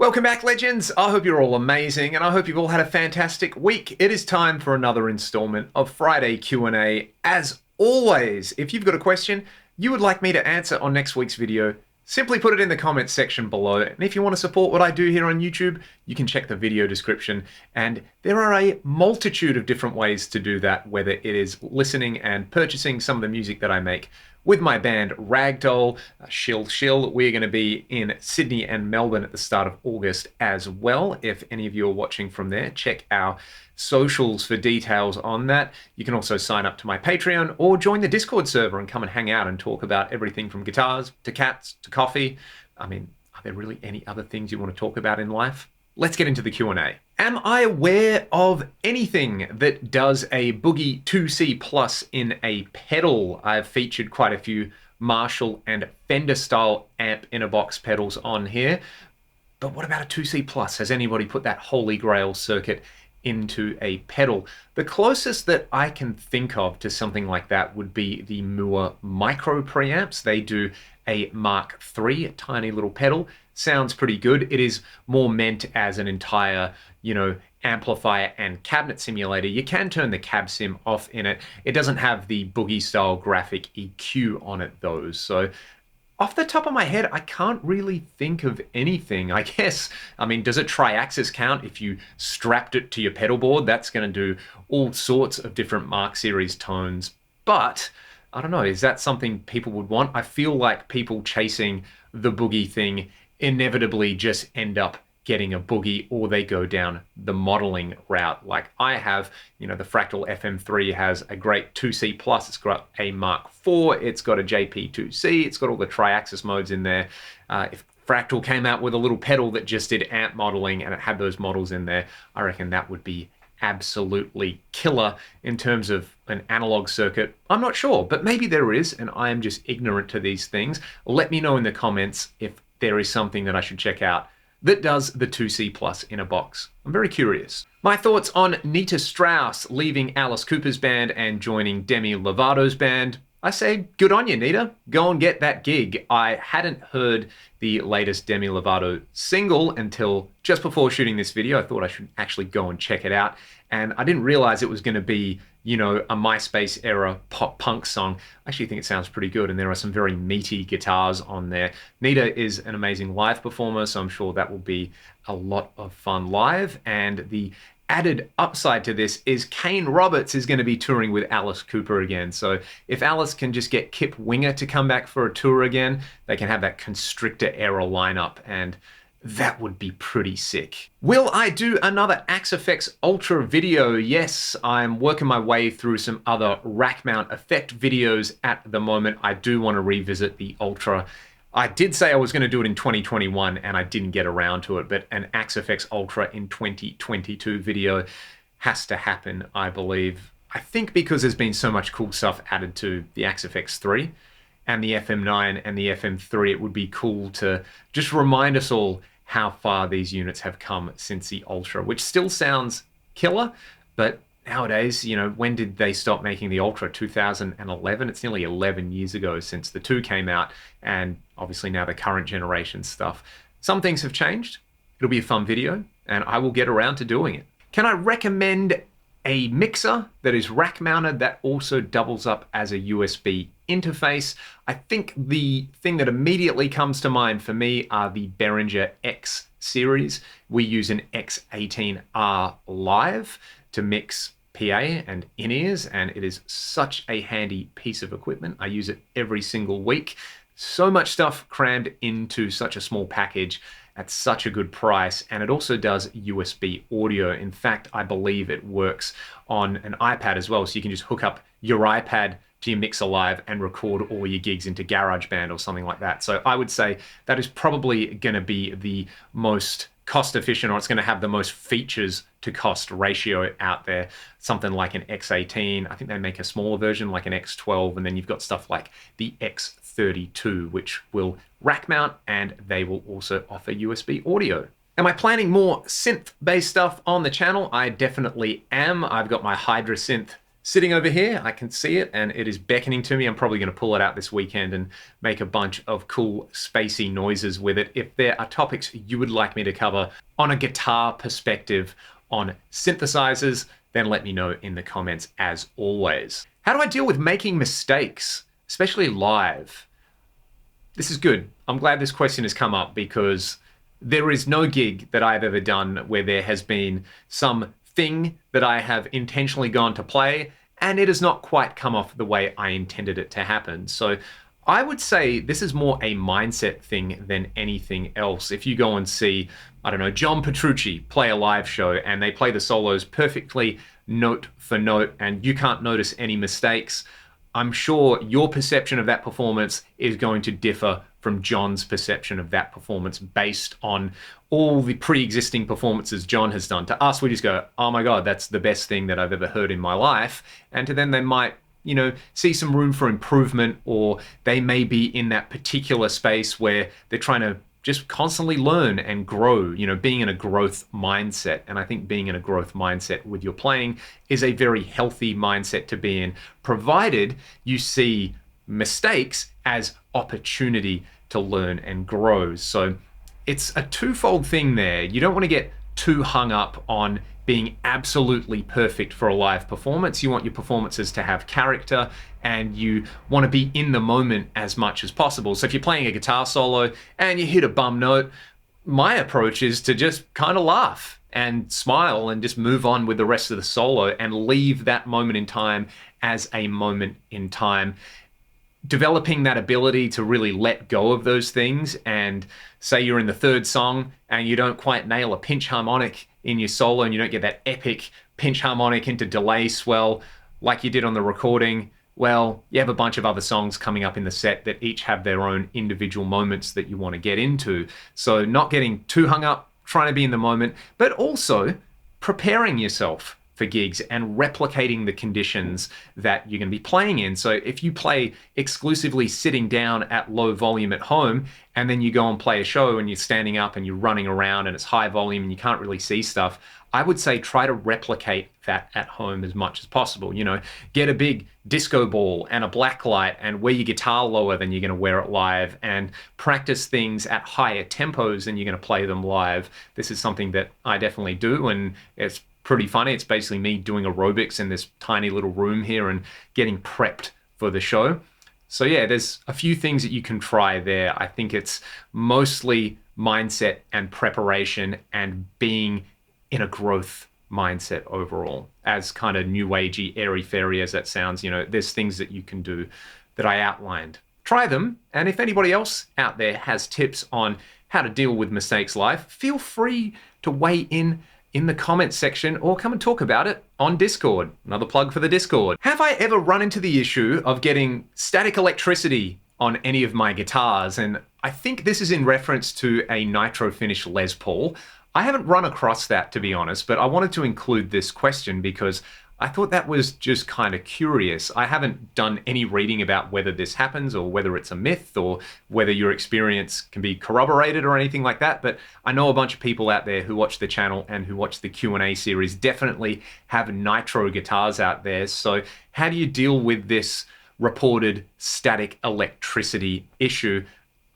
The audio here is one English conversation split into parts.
Welcome back, legends. I hope you're all amazing and I hope you've all had a fantastic week. It is time for another installment of Friday Q&A. As always, if you've got a question you would like me to answer on next week's video, simply put it in the comments section below. And if you want to support what I do here on YouTube, you can check the video description. And there are a multitude of different ways to do that, whether it is listening and purchasing some of the music that I make with my band Ragdoll, Shill Shill. We're going to be in Sydney and Melbourne at the start of August as well. If any of you are watching from there, check our socials for details on that. You can also sign up to my Patreon or join the Discord server and come and hang out and talk about everything from guitars to cats to coffee. I mean, are there really any other things you want to talk about in life? Let's get into the Q&A. Am I aware of anything that does a Boogie 2C Plus in a pedal? I've featured quite a few Marshall and Fender style amp in a box pedals on here. But what about a 2C Plus? Has anybody put that holy grail circuit into a pedal? The closest that I can think of to something like that would be the Moore micro preamps. They do a Mark III, a tiny little pedal. Sounds pretty good. It is more meant as an entire, amplifier and cabinet simulator. You can turn the cab sim off in it. It doesn't have the Boogie style graphic EQ on it though. So off the top of my head, I can't really think of anything. I guess, does a tri-axis count? If you strapped it to your pedal board, that's going to do all sorts of different Mark series tones. But I don't know, is that something people would want? I feel like people chasing the Boogie thing inevitably just end up getting a Boogie, or they go down the modeling route like I have. The Fractal FM3 has a great 2C Plus. It's got a Mark IV, it's got a JP2C, it's got all the tri-axis modes in there. If Fractal came out with a little pedal that just did amp modeling and it had those models in there, I reckon that would be absolutely killer in terms of an analog circuit. I'm not sure, but maybe there is, and I am just ignorant to these things. Let me know in the comments if there is something that I should check out that does the 2C Plus in a box. I'm very curious. My thoughts on Nita Strauss leaving Alice Cooper's band and joining Demi Lovato's band. I say, good on you, Nita. Go and get that gig. I hadn't heard the latest Demi Lovato single until just before shooting this video. I thought I should actually go and check it out. And I didn't realize it was going to be, a MySpace era pop punk song. I actually think it sounds pretty good, and there are some very meaty guitars on there. Nita is an amazing live performer, so I'm sure that will be a lot of fun live. And the added upside to this is Kane Roberts is going to be touring with Alice Cooper again. So if Alice can just get Kip Winger to come back for a tour again, they can have that Constrictor era lineup, and that would be pretty sick. Will I do another Axe FX Ultra video? Yes, I'm working my way through some other rack mount effect videos at the moment. I do want to revisit the Ultra. I did say I was going to do it in 2021 and I didn't get around to it, but an Axe FX Ultra in 2022 video has to happen, I believe. I think because there's been so much cool stuff added to the Axe FX 3 and the FM9 and the FM3, it would be cool to just remind us all how far these units have come since the Ultra, which still sounds killer, but nowadays, when did they stop making the Ultra? 2011? It's nearly 11 years ago since the 2 came out, and obviously now the current generation stuff. Some things have changed. It'll be a fun video, and I will get around to doing it. Can I recommend a mixer that is rack mounted that also doubles up as a USB interface? I think the thing that immediately comes to mind for me are the Behringer X series. We use an X18R Live to mix PA and in-ears, and it is such a handy piece of equipment. I use it every single week. So much stuff crammed into such a small package at such a good price, and it also does USB audio. In fact, I believe it works on an iPad as well, so you can just hook up your iPad to your mixer live and record all your gigs into GarageBand or something like that. So I would say that is probably going to be the most cost efficient, or it's going to have the most features to cost ratio out there. Something like an X18, I think they make a smaller version like an X12, and then you've got stuff like the X32, which will rack mount, and they will also offer USB audio. Am I planning more synth-based stuff on the channel? I definitely am. I've got my Hydra synth sitting over here. I can see it and it is beckoning to me. I'm probably going to pull it out this weekend and make a bunch of cool spacey noises with it. If there are topics you would like me to cover on a guitar perspective on synthesizers, then let me know in the comments as always. How do I deal with making mistakes, especially live? This is good. I'm glad this question has come up because there is no gig that I've ever done where there has been some thing that I have intentionally gone to play and it has not quite come off the way I intended it to happen. So I would say this is more a mindset thing than anything else. If you go and see, I don't know, John Petrucci play a live show and they play the solos perfectly note for note and you can't notice any mistakes, I'm sure your perception of that performance is going to differ from John's perception of that performance based on all the pre-existing performances John has done. To us, we just go, oh my God, that's the best thing that I've ever heard in my life. And to them, they might, see some room for improvement, or they may be in that particular space where they're trying to just constantly learn and grow, being in a growth mindset. And I think being in a growth mindset with your playing is a very healthy mindset to be in, provided you see mistakes as opportunity to learn and grow. So it's a twofold thing there. You don't want to get too hung up on being absolutely perfect for a live performance. You want your performances to have character and you want to be in the moment as much as possible. So if you're playing a guitar solo and you hit a bum note, my approach is to just kind of laugh and smile and just move on with the rest of the solo and leave that moment in time as a moment in time. Developing that ability to really let go of those things, and say you're in the third song and you don't quite nail a pinch harmonic in your solo and you don't get that epic pinch harmonic into delay swell like you did on the recording, well, you have a bunch of other songs coming up in the set that each have their own individual moments that you want to get into. So not getting too hung up, trying to be in the moment, but also preparing yourself for gigs and replicating the conditions that you're going to be playing in. So if you play exclusively sitting down at low volume at home, and then you go and play a show and you're standing up and you're running around and it's high volume and you can't really see stuff, I would say try to replicate that at home as much as possible. Get a big disco ball and a black light and wear your guitar lower than you're going to wear it live, and practice things at higher tempos than you're going to play them live. This is something that I definitely do, and it's pretty funny. It's basically me doing aerobics in this tiny little room here and getting prepped for the show. So yeah, there's a few things that you can try there. I think it's mostly mindset and preparation and being in a growth mindset overall. As kind of new agey, airy-fairy as that sounds, there's things that you can do that I outlined. Try them, and if anybody else out there has tips on how to deal with mistakes live, feel free to weigh in the comments section or come and talk about it on Discord. Another plug for the Discord. Have I ever run into the issue of getting static electricity on any of my guitars? And I think this is in reference to a nitro finish Les Paul. I haven't run across that, to be honest, but I wanted to include this question because I thought that was just kind of curious. I haven't done any reading about whether this happens or whether it's a myth or whether your experience can be corroborated or anything like that, but I know a bunch of people out there who watch the channel and who watch the Q&A series definitely have nitro guitars out there. So how do you deal with this reported static electricity issue?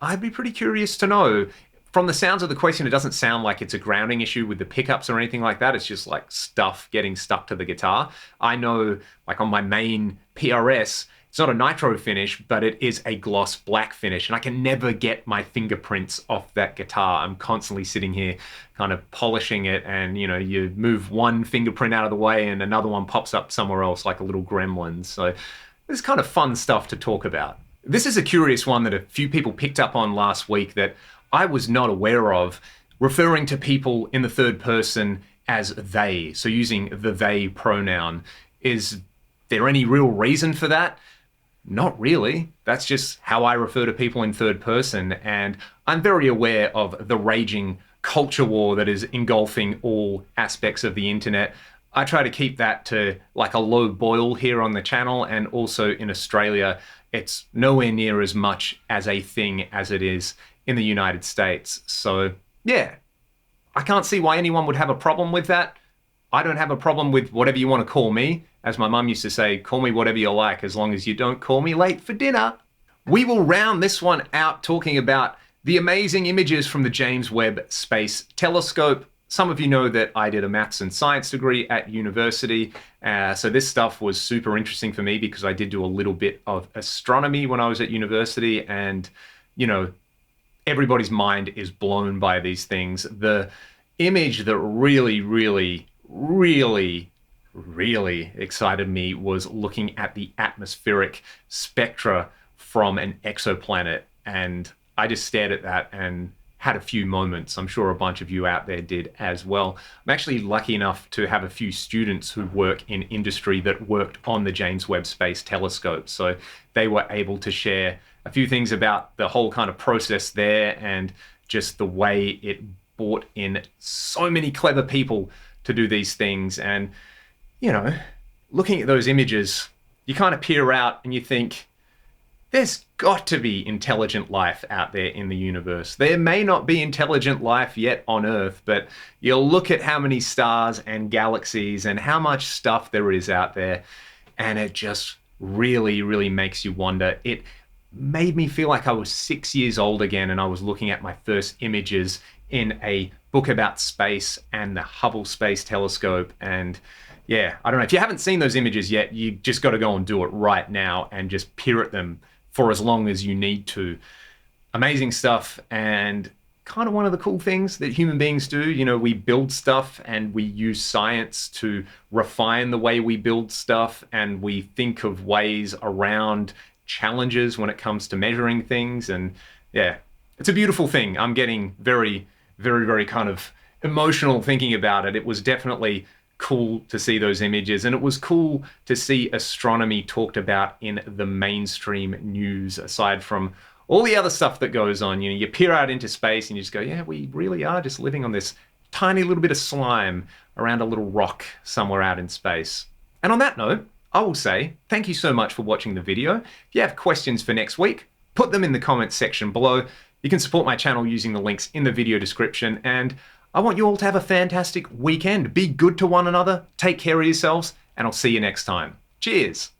I'd be pretty curious to know. From the sounds of the question, it doesn't sound like it's a grounding issue with the pickups or anything like that. It's just like stuff getting stuck to the guitar. I know, like on my main PRS, it's not a nitro finish, but it is a gloss black finish, and I can never get my fingerprints off that guitar. I'm constantly sitting here kind of polishing it, and you move one fingerprint out of the way and another one pops up somewhere else like a little gremlin. So it's kind of fun stuff to talk about. This is a curious one that a few people picked up on last week that I was not aware of, referring to people in the third person as they, so using the they pronoun. Is there any real reason for that? Not really. That's just how I refer to people in third person, and I'm very aware of the raging culture war that is engulfing all aspects of the internet. I try to keep that to like a low boil here on the channel, and also in Australia, it's nowhere near as much as a thing as it is in the United States. So yeah, I can't see why anyone would have a problem with that. I don't have a problem with whatever you want to call me. As my mum used to say, call me whatever you like, as long as you don't call me late for dinner. We will round this one out talking about the amazing images from the James Webb Space Telescope. Some of you know that I did a maths and science degree at university, so this stuff was super interesting for me because I did do a little bit of astronomy when I was at university, and you know, everybody's mind is blown by these things. The image that really excited me was looking at the atmospheric spectra from an exoplanet, and I just stared at that and had a few moments. I'm sure a bunch of you out there did as well. I'm actually lucky enough to have a few students who work in industry that worked on the James Webb Space Telescope, so they were able to share a few things about the whole kind of process there and just the way it brought in so many clever people to do these things. And you know, looking at those images, you kind of peer out and you think, there's got to be intelligent life out there in the universe. There may not be intelligent life yet on Earth, but you'll look at how many stars and galaxies and how much stuff there is out there, and it just really makes you wonder. It made me feel like I was 6 years old again, and I was looking at my first images in a book about space and the Hubble Space Telescope. And yeah, I don't know. If you haven't seen those images yet, you just got to go and do it right now and just peer at them for as long as you need to. Amazing stuff, and kind of one of the cool things that human beings do. You know, we build stuff and we use science to refine the way we build stuff, and we think of ways around challenges when it comes to measuring things. And yeah, it's a beautiful thing. I'm getting very kind of emotional thinking about it. It was definitely cool to see those images, and it was cool to see astronomy talked about in the mainstream news, aside from all the other stuff that goes on. You know, you peer out into space and you just go, yeah, we really are just living on this tiny little bit of slime around a little rock somewhere out in space. And on that note, I will say thank you so much for watching the video. If you have questions for next week, put them in the comments section below. You can support my channel using the links in the video description, and I want you all to have a fantastic weekend. Be good to one another, take care of yourselves, and I'll see you next time. Cheers.